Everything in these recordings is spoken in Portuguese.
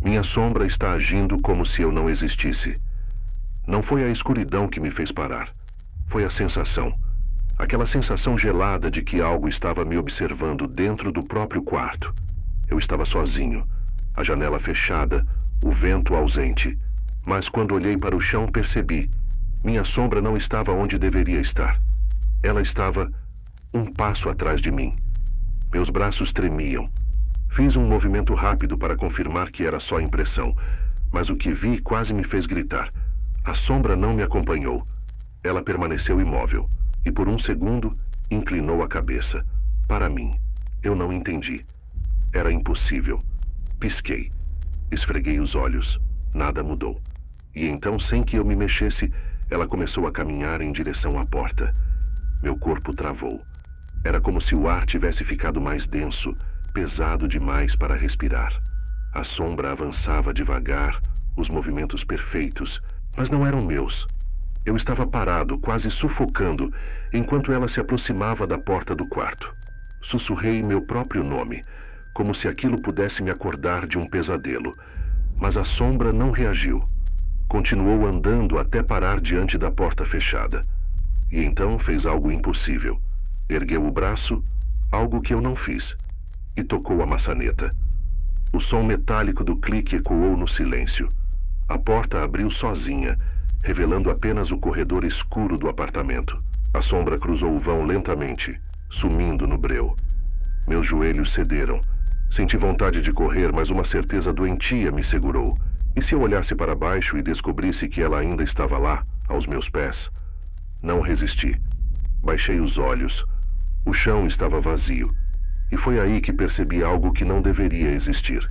Minha sombra está agindo como se eu não existisse. Não foi a escuridão que me fez parar. Foi a sensação. Aquela sensação gelada de que algo estava me observando dentro do próprio quarto. Eu estava sozinho, a janela fechada, o vento ausente. Mas quando olhei para o chão, percebi. Minha sombra não estava onde deveria estar. Ela estava um passo atrás de mim. Meus braços tremiam. Fiz um movimento rápido para confirmar que era só impressão, mas o que vi quase me fez gritar. A sombra não me acompanhou. Ela permaneceu imóvel e por um segundo inclinou a cabeça. Para mim, eu não entendi. Era impossível. Pisquei. Esfreguei os olhos. Nada mudou. E então, sem que eu me mexesse, ela começou a caminhar em direção à porta. Meu corpo travou. Era como se o ar tivesse ficado mais denso, pesado demais para respirar. A sombra avançava devagar, os movimentos perfeitos, mas não eram meus. Eu estava parado, quase sufocando, enquanto ela se aproximava da porta do quarto. Sussurrei meu próprio nome, como se aquilo pudesse me acordar de um pesadelo. Mas a sombra não reagiu. Continuou andando até parar diante da porta fechada. E então fez algo impossível. Ergueu o braço, algo que eu não fiz, e tocou a maçaneta. O som metálico do clique ecoou no silêncio. A porta abriu sozinha, revelando apenas o corredor escuro do apartamento. A sombra cruzou o vão lentamente, sumindo no breu. Meus joelhos cederam. Senti vontade de correr, mas uma certeza doentia me segurou. E se eu olhasse para baixo e descobrisse que ela ainda estava lá, aos meus pés? Não resisti. Baixei os olhos. O chão estava vazio. E foi aí que percebi algo que não deveria existir.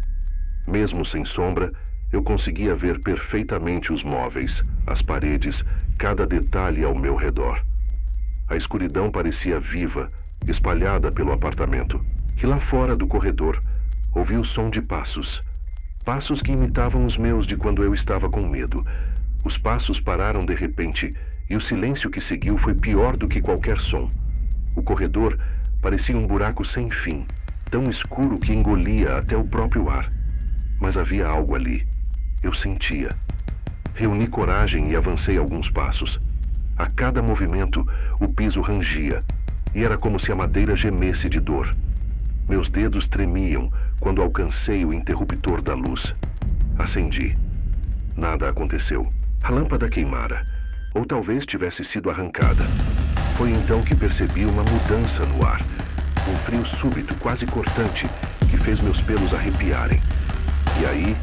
Mesmo sem sombra, eu conseguia ver perfeitamente os móveis, as paredes, cada detalhe ao meu redor. A escuridão parecia viva, espalhada pelo apartamento. E lá fora do corredor, ouvi o som de passos. Passos que imitavam os meus de quando eu estava com medo. Os passos pararam de repente, e o silêncio que seguiu foi pior do que qualquer som. O corredor parecia um buraco sem fim, tão escuro que engolia até o próprio ar. Mas havia algo ali. Eu sentia. Reuni coragem e avancei alguns passos. A cada movimento, o piso rangia, e era como se a madeira gemesse de dor. Meus dedos tremiam quando alcancei o interruptor da luz. Acendi. Nada aconteceu. A lâmpada queimara, ou talvez tivesse sido arrancada. Foi então que percebi uma mudança no ar. Um frio súbito, quase cortante, que fez meus pelos arrepiarem. E aí,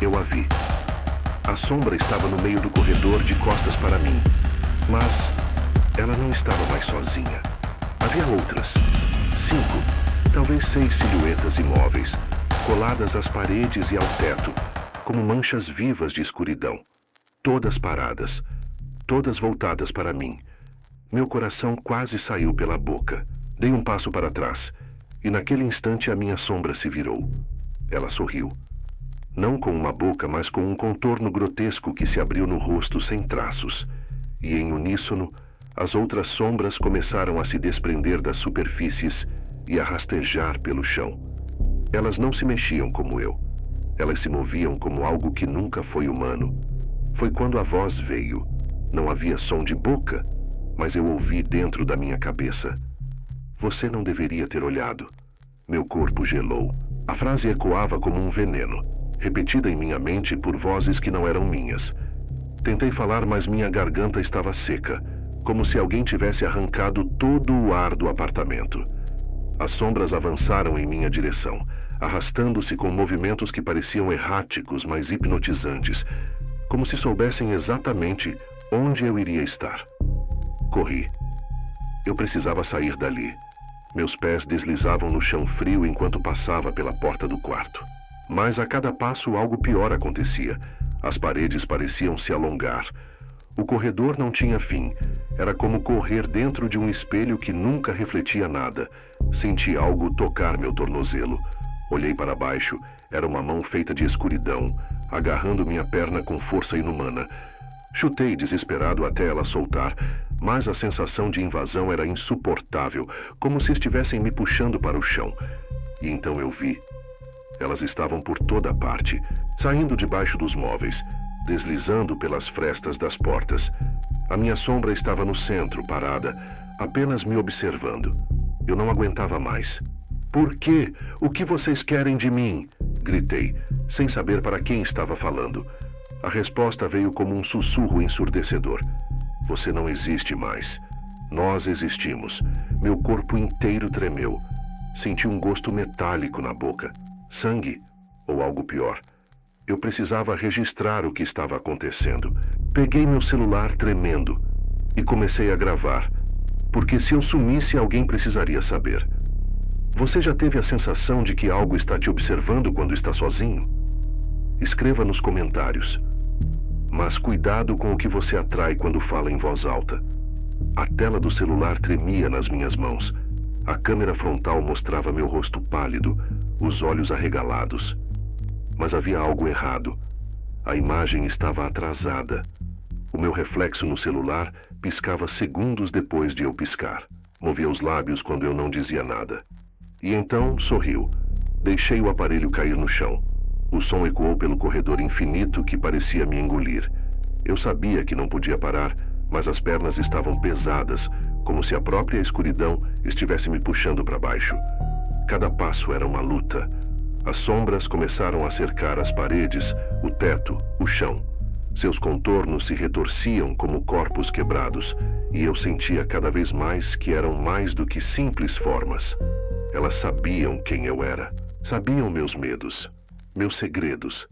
eu a vi. A sombra estava no meio do corredor, de costas para mim. Mas ela não estava mais sozinha. Havia outras. 5, talvez 6 silhuetas imóveis, coladas às paredes e ao teto, como manchas vivas de escuridão. Todas paradas, todas voltadas para mim. Meu coração quase saiu pela boca. Dei um passo para trás, e naquele instante a minha sombra se virou. Ela sorriu. Não com uma boca, mas com um contorno grotesco que se abriu no rosto sem traços. E em uníssono, as outras sombras começaram a se desprender das superfícies e a rastejar pelo chão. Elas não se mexiam como eu. Elas se moviam como algo que nunca foi humano. Foi quando a voz veio. Não havia som de boca, mas eu ouvi dentro da minha cabeça. Você não deveria ter olhado. Meu corpo gelou. A frase ecoava como um veneno, repetida em minha mente por vozes que não eram minhas. Tentei falar, mas minha garganta estava seca, como se alguém tivesse arrancado todo o ar do apartamento. As sombras avançaram em minha direção, arrastando-se com movimentos que pareciam erráticos, mas hipnotizantes, como se soubessem exatamente onde eu iria estar. Corri. Eu precisava sair dali. Meus pés deslizavam no chão frio enquanto passava pela porta do quarto. Mas a cada passo algo pior acontecia. As paredes pareciam se alongar. O corredor não tinha fim. Era como correr dentro de um espelho que nunca refletia nada. Senti algo tocar meu tornozelo. Olhei para baixo. Era uma mão feita de escuridão, agarrando minha perna com força inumana. Chutei desesperado até ela soltar, mas a sensação de invasão era insuportável, como se estivessem me puxando para o chão. E então eu vi. Elas estavam por toda parte, saindo debaixo dos móveis, deslizando pelas frestas das portas. A minha sombra estava no centro, parada, apenas me observando. Eu não aguentava mais. "Por quê? O que vocês querem de mim?" gritei, sem saber para quem estava falando. A resposta veio como um sussurro ensurdecedor. "Você não existe mais. Nós existimos." Meu corpo inteiro tremeu. Senti um gosto metálico na boca. Sangue, ou algo pior. Eu precisava registrar o que estava acontecendo. Peguei meu celular tremendo e comecei a gravar, porque se eu sumisse, alguém precisaria saber. Você já teve a sensação de que algo está te observando quando está sozinho? Escreva nos comentários. Mas cuidado com o que você atrai quando fala em voz alta. A tela do celular tremia nas minhas mãos. A câmera frontal mostrava meu rosto pálido, os olhos arregalados. Mas havia algo errado. A imagem estava atrasada. O meu reflexo no celular piscava segundos depois de eu piscar. Movia os lábios quando eu não dizia nada. E então sorriu. Deixei o aparelho cair no chão. O som ecoou pelo corredor infinito que parecia me engolir. Eu sabia que não podia parar, mas as pernas estavam pesadas, como se a própria escuridão estivesse me puxando para baixo. Cada passo era uma luta. As sombras começaram a cercar as paredes, o teto, o chão. Seus contornos se retorciam como corpos quebrados, e eu sentia cada vez mais que eram mais do que simples formas. Elas sabiam quem eu era, sabiam meus medos, meus segredos,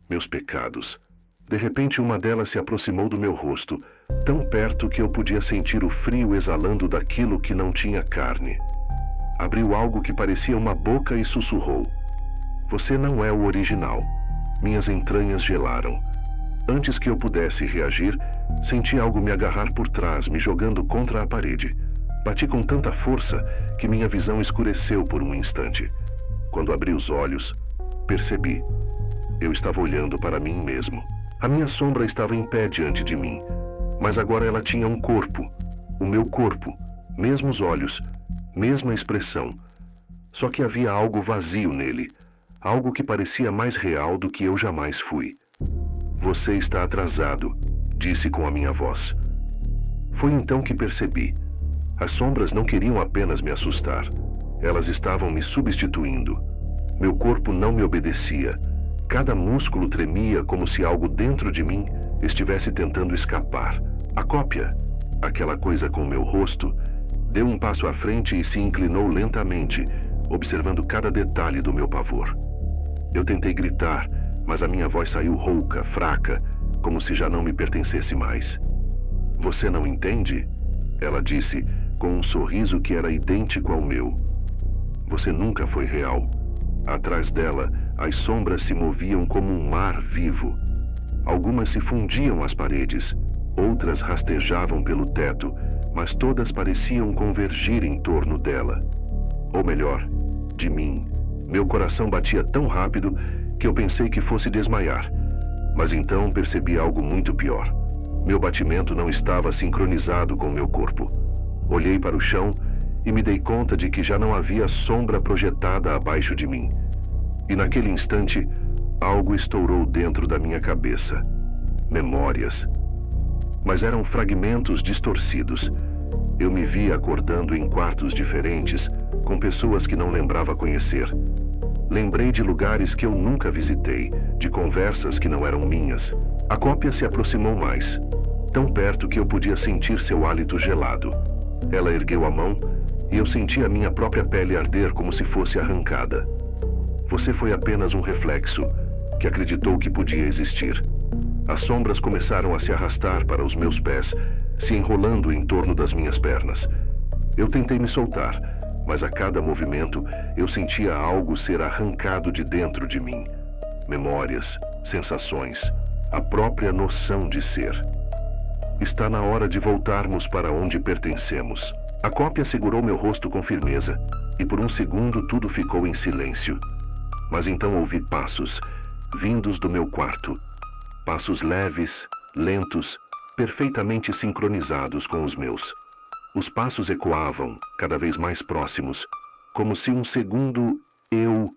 meus pecados. De repente, uma delas se aproximou do meu rosto, tão perto que eu podia sentir o frio exalando daquilo que não tinha carne. Abriu algo que parecia uma boca e sussurrou: "Você não é o original." Minhas entranhas gelaram. Antes que eu pudesse reagir, senti algo me agarrar por trás, me jogando contra a parede. Bati com tanta força que minha visão escureceu por um instante. Quando abri os olhos, percebi. Eu estava olhando para mim mesmo. A minha sombra estava em pé diante de mim, mas agora ela tinha um corpo, o meu corpo, mesmos olhos, mesma expressão. Só que havia algo vazio nele, algo que parecia mais real do que eu jamais fui. "Você está atrasado", disse com a minha voz. Foi então que percebi. As sombras não queriam apenas me assustar. Elas estavam me substituindo. Meu corpo não me obedecia. Cada músculo tremia como se algo dentro de mim estivesse tentando escapar. A cópia, aquela coisa com meu rosto, deu um passo à frente e se inclinou lentamente, observando cada detalhe do meu pavor. Eu tentei gritar, mas a minha voz saiu rouca, fraca, como se já não me pertencesse mais. "Você não entende?" ela disse, com um sorriso que era idêntico ao meu. "Você nunca foi real." Atrás dela, as sombras se moviam como um mar vivo. Algumas se fundiam às paredes, outras rastejavam pelo teto, mas todas pareciam convergir em torno dela. Ou melhor, de mim. Meu coração batia tão rápido que eu pensei que fosse desmaiar. Mas então percebi algo muito pior. Meu batimento não estava sincronizado com meu corpo. Olhei para o chão e me dei conta de que já não havia sombra projetada abaixo de mim. E naquele instante, algo estourou dentro da minha cabeça. Memórias. Mas eram fragmentos distorcidos. Eu me via acordando em quartos diferentes, com pessoas que não lembrava conhecer. Lembrei de lugares que eu nunca visitei, de conversas que não eram minhas. A cópia se aproximou mais, tão perto que eu podia sentir seu hálito gelado. Ela ergueu a mão e eu senti a minha própria pele arder como se fosse arrancada. "Você foi apenas um reflexo que acreditou que podia existir." As sombras começaram a se arrastar para os meus pés, se enrolando em torno das minhas pernas. Eu tentei me soltar, mas a cada movimento eu sentia algo ser arrancado de dentro de mim. Memórias, sensações, a própria noção de ser. "Está na hora de voltarmos para onde pertencemos." A cópia segurou meu rosto com firmeza, e por um segundo tudo ficou em silêncio. Mas então ouvi passos, vindos do meu quarto. Passos leves, lentos, perfeitamente sincronizados com os meus. Os passos ecoavam, cada vez mais próximos, como se um segundo eu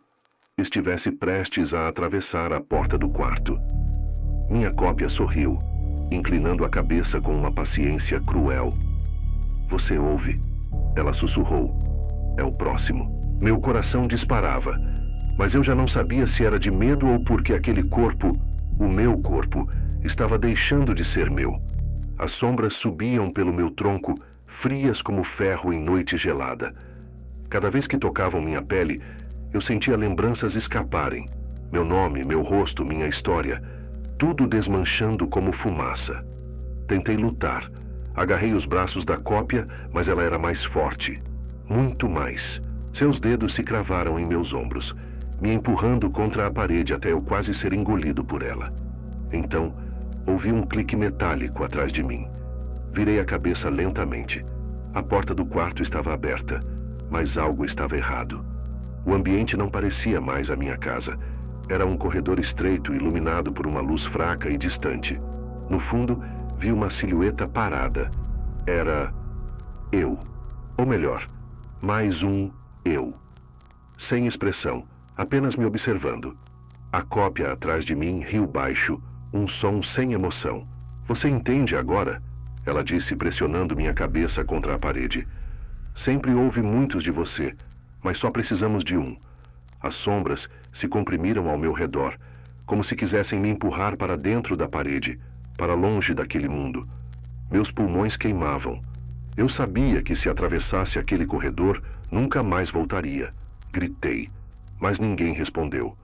estivesse prestes a atravessar a porta do quarto. Minha cópia sorriu, inclinando a cabeça com uma paciência cruel. Você ouve? Ela sussurrou. É o próximo. Meu coração disparava, mas eu já não sabia se era de medo ou porque aquele corpo, o meu corpo, estava deixando de ser meu. As sombras subiam pelo meu tronco, frias como ferro em noite gelada. Cada vez que tocavam minha pele, eu sentia lembranças escaparem. Meu nome, meu rosto, minha história, tudo desmanchando como fumaça. Tentei lutar. Agarrei os braços da cópia, mas ela era mais forte. Muito mais. Seus dedos se cravaram em meus ombros, me empurrando contra a parede até eu quase ser engolido por ela. Então, ouvi um clique metálico atrás de mim. Virei a cabeça lentamente. A porta do quarto estava aberta, mas algo estava errado. O ambiente não parecia mais a minha casa. Era um corredor estreito, iluminado por uma luz fraca e distante. No fundo, vi uma silhueta parada. Era eu. Ou melhor, mais um eu. Sem expressão, apenas me observando. A cópia atrás de mim riu baixo, um som sem emoção. Você entende agora? Ela disse, pressionando minha cabeça contra a parede. Sempre houve muitos de você, mas só precisamos de um. As sombras se comprimiram ao meu redor, como se quisessem me empurrar para dentro da parede, para longe daquele mundo. Meus pulmões queimavam. Eu sabia que se atravessasse aquele corredor, nunca mais voltaria. Gritei, mas ninguém respondeu.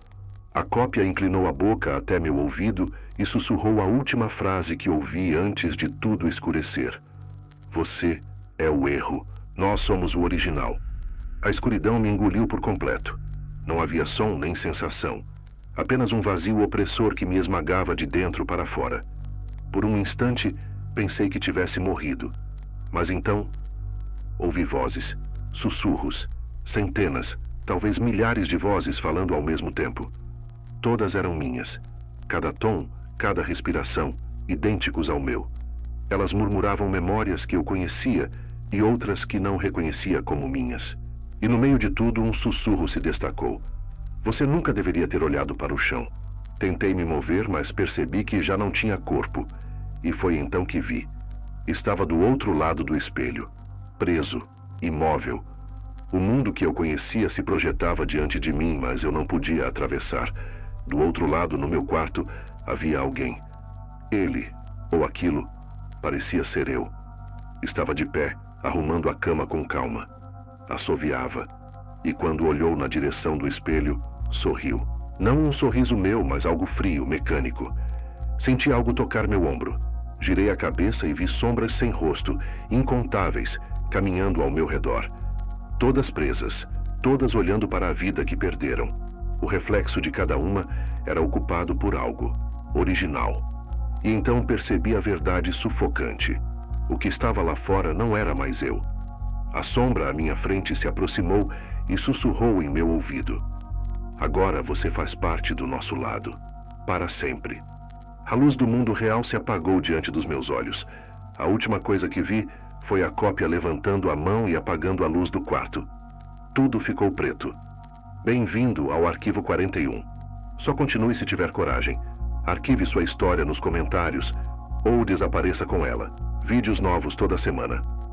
A cópia inclinou a boca até meu ouvido e sussurrou a última frase que ouvi antes de tudo escurecer. Você é o erro. Nós somos o original. A escuridão me engoliu por completo. Não havia som nem sensação. Apenas um vazio opressor que me esmagava de dentro para fora. Por um instante, pensei que tivesse morrido. Mas então, ouvi vozes, sussurros, centenas, talvez milhares de vozes falando ao mesmo tempo. Todas eram minhas. Cada tom, cada respiração, idênticos ao meu. Elas murmuravam memórias que eu conhecia e outras que não reconhecia como minhas. E no meio de tudo, um sussurro se destacou. Você nunca deveria ter olhado para o chão. Tentei me mover, mas percebi que já não tinha corpo. E foi então que vi. Estava do outro lado do espelho, preso, imóvel. O mundo que eu conhecia se projetava diante de mim, mas eu não podia atravessar. Do outro lado, no meu quarto, havia alguém. Ele, ou aquilo, parecia ser eu. Estava de pé, arrumando a cama com calma. Assoviava, e quando olhou na direção do espelho, sorriu. Não um sorriso meu, mas algo frio, mecânico. Senti algo tocar meu ombro. Girei a cabeça e vi sombras sem rosto, incontáveis, caminhando ao meu redor. Todas presas, todas olhando para a vida que perderam. O reflexo de cada uma era ocupado por algo, original. E então percebi a verdade sufocante. O que estava lá fora não era mais eu. A sombra à minha frente se aproximou e sussurrou em meu ouvido. Agora você faz parte do nosso lado, para sempre. A luz do mundo real se apagou diante dos meus olhos. A última coisa que vi foi a cópia levantando a mão e apagando a luz do quarto. Tudo ficou preto. Bem-vindo ao Arquivo 41. Só continue se tiver coragem. Arquive sua história nos comentários ou desapareça com ela. Vídeos novos toda semana.